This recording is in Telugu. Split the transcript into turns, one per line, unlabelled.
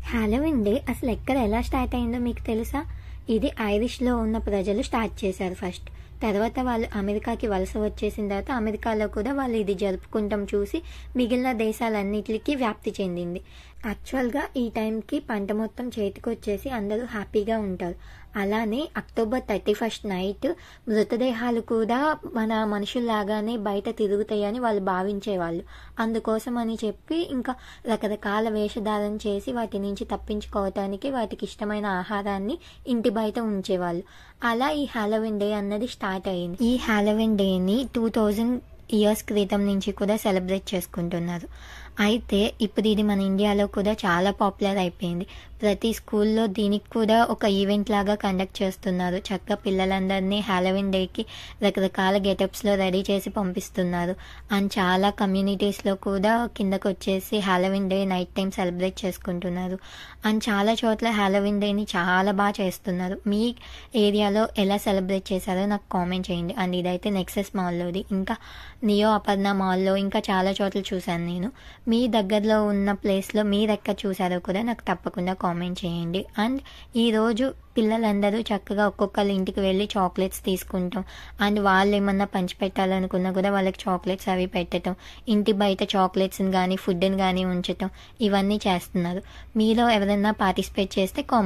హాలోవీన్ డే అసలు ఎక్కడ ఎలా స్టార్ట్ అయిందో మీకు తెలుసా? ఇది ఐరిష్‌లో ఉన్న ప్రజలు స్టార్ట్ చేశారు ఫస్ట్. తర్వాత వాళ్ళు అమెరికాకి వలస వచ్చేసిన తర్వాత అమెరికాలో కూడా వాళ్ళు ఇది జరుపుకుంటాం చూసి మిగిలిన దేశాలన్నిటికి వ్యాప్తి చెందింది. యాక్చువల్‌గా ఈ టైంకి పంట మొత్తం చేతికొచ్చేసి అందరూ హ్యాపీగా ఉంటారు. అలానే అక్టోబర్ 31 నైట్ మృతదేహాలు కూడా మన మనుషుల్లాగానే బయట తిరుగుతాయని వాళ్ళు భావించేవాళ్ళు. అందుకోసం అని చెప్పి ఇంకా రకరకాల వేషధారణ చేసి వాటి నుంచి తప్పించుకోవటానికి వాటికి ఇష్టమైన ఆహారాన్ని ఇంటి బయట ఉంచేవాళ్ళు. అలా ఈ హాలోవీన్ డే అన్నది స్టార్ట్ అయింది. ఈ హాలోవీన్ డేని 2000 ఇయర్స్ క్రితం నుంచి కూడా సెలబ్రేట్ చేసుకుంటున్నారు. అయితే ఇప్పుడు ఇది మన ఇండియాలో కూడా చాలా పాపులర్ అయిపోయింది. ప్రతి స్కూల్లో దీనికి కూడా ఒక ఈవెంట్ లాగా కండక్ట్ చేస్తున్నారు. చక్కగా పిల్లలందరినీ హాలోవీన్ డేకి రకరకాల గెటప్స్లో రెడీ చేసి పంపిస్తున్నారు. అండ్ చాలా కమ్యూనిటీస్లో కూడా కిందకు వచ్చేసి Halloween day night time celebrate చేసుకుంటున్నారు. అండ్ చాలా చోట్ల హాలోవీన్ డేని చాలా బాగా చేస్తున్నారు. మీ ఏరియాలో ఎలా సెలబ్రేట్ చేశారో నాకు కామెంట్ చేయండి. అండ్ ఇదైతే నెక్సెస్ మాల్లోది, ఇంకా నియో అపర్ణ మాల్లో, ఇంకా చాలా చోట్ల చూశాను నేను. మీ దగ్గరలో ఉన్న ప్లేస్లో మీరు ఎక్కడ చూసారో కూడా నాకు తప్పకుండా కామెంట్ చేయండి. అండ్ ఈరోజు పిల్లలందరూ చక్కగా ఒక్కొక్కళ్ళ ఇంటికి వెళ్ళి చాక్లెట్స్ తీసుకుంటాం. అండ్ వాళ్ళు ఏమన్నా పంచిపెట్టాలనుకున్నా కూడా వాళ్ళకి చాక్లెట్స్ అవి పెట్టడం, ఇంటి బయట చాక్లెట్స్ని కానీ ఫుడ్ని కానీ ఉంచటం, ఇవన్నీ చేస్తున్నారు. మీలో ఎవరైనా పార్టిసిపేట్ చేస్తే కామెంట్